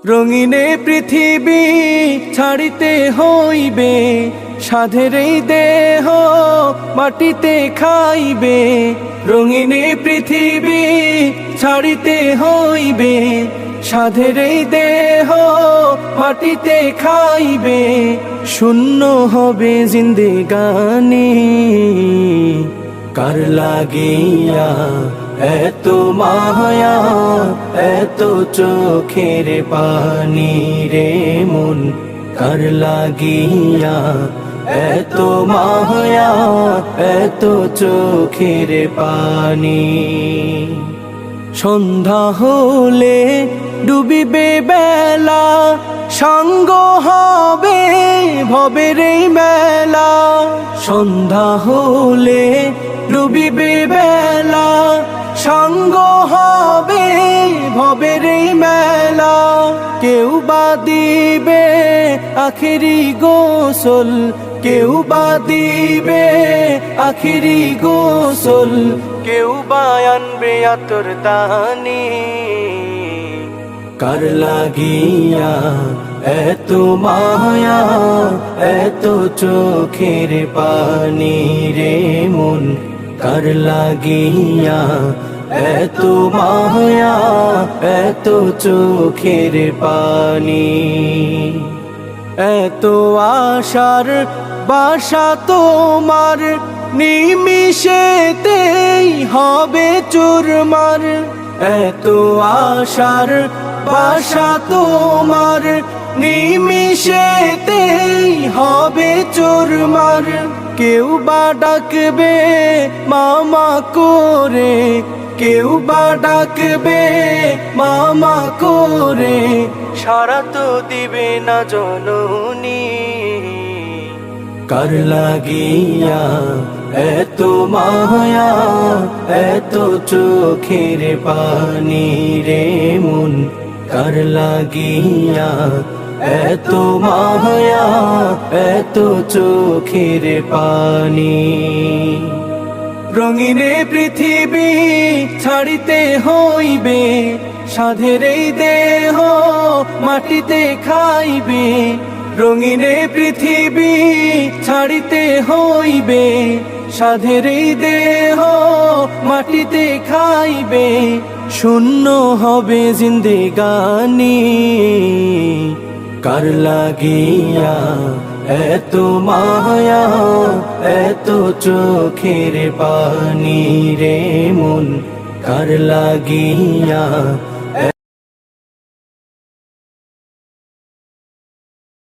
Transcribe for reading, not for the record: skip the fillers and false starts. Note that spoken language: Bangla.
রঙিনে পৃথিবী ছাড়িতে হইবে, সাধের এই দেহ মাটিতে খাইবে। রঙিনে পৃথিবী ছাড়িতে হইবে, সাধের এই দেহ মাটিতে খাইবে। শূন্য হবে জিন্দেগানি, কার লাগিয়া এত মায়া, এত চোখের পানি রে মন, কার লাগিয়া এত মায়া, এত চোখের পানি। সন্ধ্যা হলে ডুবিবে বেলা, সাঙ্গ হবে ভবের এই মেলা। সন্ধ্যা হলে ডুবিবে বেলা, সাঙ্গ হবে ভবের এই মেলা। কেউ বা দিবে আখেরি গোসল, কেউ বা দিবে আখেরি গোসল, কেউ বা আনবে আতর দানি। কার লাগিয়া এত মায়া, এত চোখের পানি রে মন, কার লাগিয়া এত মায়া, এত চোখের পানি। এত আশার বাসা তোমার, নিমিষেতেই হবে চুরমার। এত আশার বাসা তোমার, নিমিষেতেই হবে চুরমার। কেউ বা ডাকবে মামা করে, কেউ বা ডাকবে মামা করে, সাড়া তো দিবে না জননী। কার লাগিয়া এত মায়া, এত চোখের পানি রে মন, কার লাগিয়া এত মায়া, এত চোখের পানি। রঙিনে পৃথিবী ছাড়িতে হইবে, সাধের এই দেহ মাটিতে খাইবে। রঙিনে পৃথিবী ছাড়িতে হইবে, সাধের এই দেহ মাটিতে খাইবে। শূন্য হবে জিন্দেগানি, কার লাগিয়া এত মায়া, এত চোখের পানি রে মন, কার লাগিয়া